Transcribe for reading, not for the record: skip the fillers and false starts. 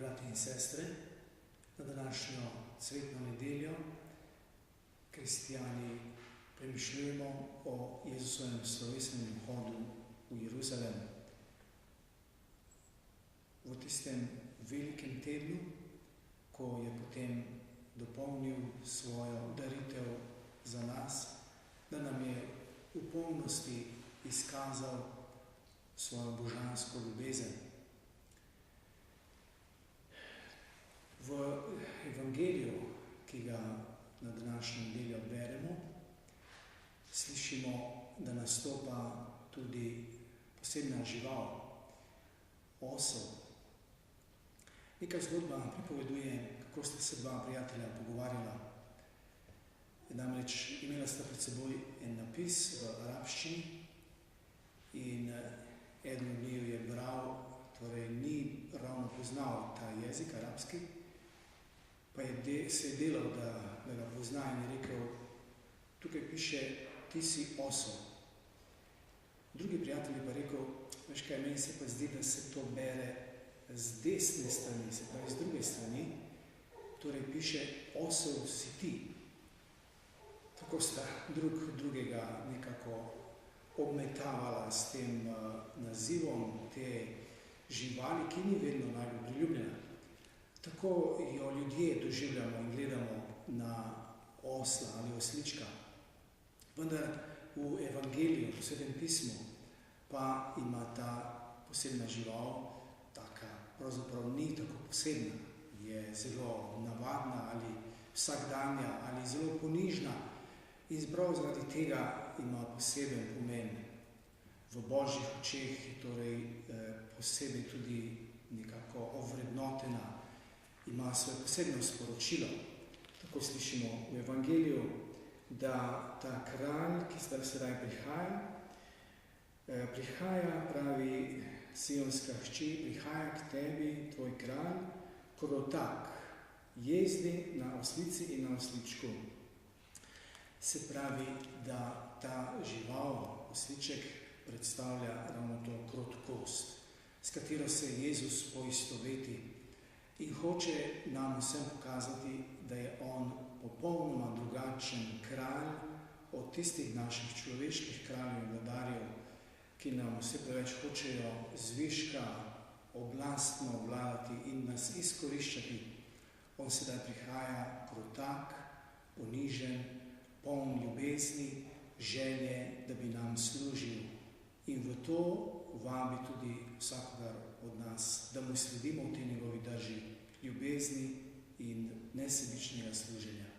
brati in sestre, na današnjo cvetno nedeljo kristijani premišljujemo o Jezusovem slovesnem vhodu v Jeruzalem. V tistem velikem tednu, ko je potem dopolnil svojo daritev za nas, da nam je v polnosti izkazal svojo božansko ljubezen. V evangeliju, ki ga na današnjo nedeljo beremo, slišimo, da nastopa tudi posebna žival, osel. Neka zgodba pripoveduje, kako sta se dva prijatelja pogovarjala. Namreč imela sta pred seboj en napis v arabščini in eden od njiju je bral, torej ni ravno poznal ta jezik arabski, pa se je delal, da ga pozna in je rekel, tukaj piše, ti si osel. Drugi prijatelj je pa rekel, veš kaj, meni se pa zdi, da se to bere z desne strani, se pravi z druge strani, torej piše, osel si ti. Tako sta drugega nekako obmetavala s tem nazivom te živali, ki ni vedno najbolj priljubljena. Tako jo ljudje doživljamo in gledamo na osla ali oslička. Vendar v evangeliju, v Svetem pismu, pa ima ta posebna žival, taka pravzaprav ni tako posebna, je zelo navadna ali vsakdanja ali zelo ponižna in prav zaradi tega ima poseben pomen. V Božjih očeh je torej posebej tudi nekako ovrednotena, ima svoje posebno sporočilo. Tako slišimo v evangeliju, da ta kralj, ki sedaj prihaja, pravi sionska hči, prihaja k tebi, tvoj kralj, krotak, jezdi na oslici in na osličku. Se pravi, da ta žival, osliček, predstavlja ravno to krotkost, s katero se Jezus poistoveti in hoče nam vsem pokazati, da je on popolnoma drugačen kralj od tistih naših človeških kraljev in vladarjev, ki nam vse preveč hočejo zviška oblastno vladati in nas izkoriščati. On sedaj prihaja krotak, ponižen, poln ljubezni, želje, da bi nam služil. In v to vabi tudi vsakogar od nas, da mu sledimo v tej njegovi drži ljubezni in nesebičnega služenja.